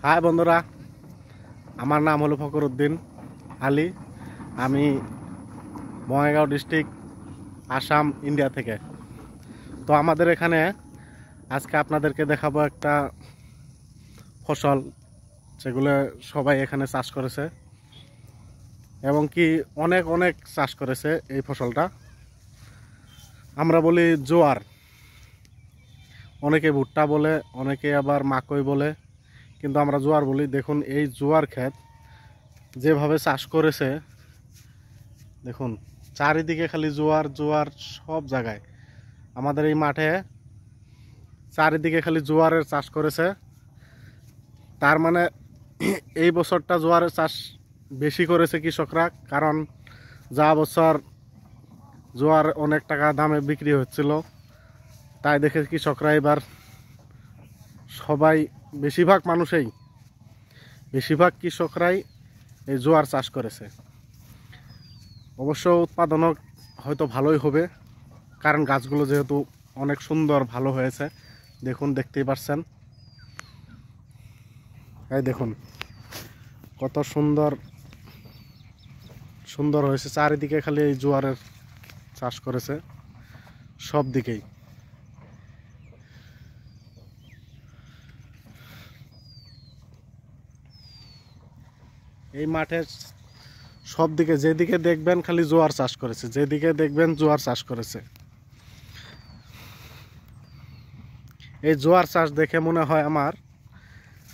High বন্ধুরা, আমার নাম হলো ফকরউদ্দিন আলী। আমি বঙ্গাইগাঁও ডিস্ট্রিক্ট, আসাম, ইন্ডিয়া থেকে। তো আমাদের এখানে আজকে আপনাদেরকে দেখাবো একটা ফসল যেগুলো সবাই এখানে চাষ করেছে এবং কি অনেক অনেক চাষ করেছে। এই ফসলটা আমরা বলি জোয়ার, অনেকে ভুট্টা বলে, অনেকে আবার মাকই বলে, কিন্তু আমরা জোয়ার বলি। দেখুন এই জোয়ার ক্ষেত যেভাবে চাষ করেছে, দেখুন চারিদিকে খালি জোয়ার জোয়ার, সব জায়গায় আমাদের এই মাঠে চারিদিকে খালি জোয়ারের চাষ করেছে। তার মানে এই বছরটা জোয়ারের চাষ বেশি করেছে কৃষকরা, কারণ যা বছর জোয়ার অনেক টাকা দামে বিক্রি হচ্ছিল, তাই দেখে কৃষকরা এবার সবাই বেশিরভাগ কৃষকরাই এই জোয়ার চাষ করেছে। অবশ্য উৎপাদনও হয়তো ভালোই হবে, কারণ গাছগুলো যেহেতু অনেক সুন্দর ভালো হয়েছে। দেখুন, দেখতেই পাচ্ছেন, এই দেখুন কত সুন্দর সুন্দর হয়েছে। চারিদিকে খালি এই জোয়ারের চাষ করেছে, সব দিকেই। এই মাঠের সব দিকে যেদিকে দেখবেন খালি জোয়ার চাষ করেছে, যেদিকে দেখবেন জোয়ার চাষ করেছে। এই জোয়ার চাষ দেখে মনে হয় আমার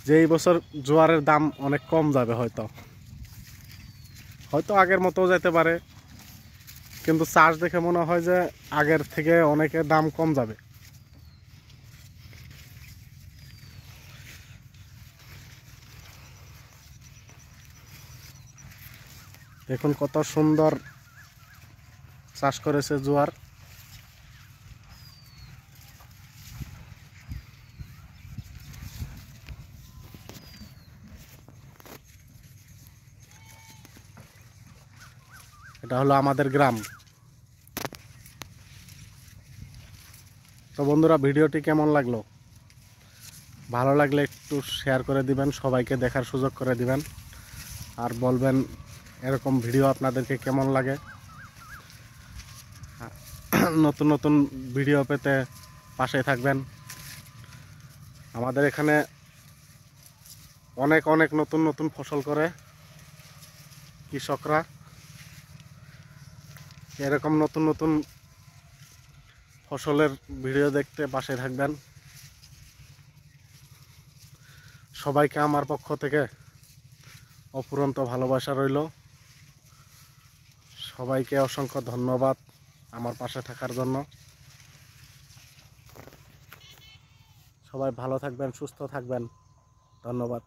যে এই বছর জোয়ারের দাম অনেক কম যাবে, হয়তো আগের মতো যেতে পারে, কিন্তু চাষ দেখে মনে হয় যে আগের থেকে অনেকে দাম কম যাবে। দেখুন কত সুন্দর চাষ করেছে জোয়ার। এটা হলো আমাদের গ্রাম। তো বন্ধুরা, ভিডিওটি কেমন লাগলো? ভালো লাগলে একটু শেয়ার করে দিবেন, সবাইকে দেখার সুযোগ করে দিবেন, আর বলবেন এরকম ভিডিও আপনাদেরকে কেমন লাগে। নতুন নতুন ভিডিও পেতে পাশে থাকবেন। আমাদের এখানে অনেক অনেক নতুন নতুন ফসল করে কৃষকরা। এরকম নতুন নতুন ফসলের ভিডিও দেখতে পাশে থাকবেন। সবাইকে আমার পক্ষ থেকে অফুরন্ত ভালোবাসা রইল। সবাইকে অসংখ্য ধন্যবাদ আমার পাশে থাকার জন্য। সবাই ভালো থাকবেন, সুস্থ থাকবেন। ধন্যবাদ।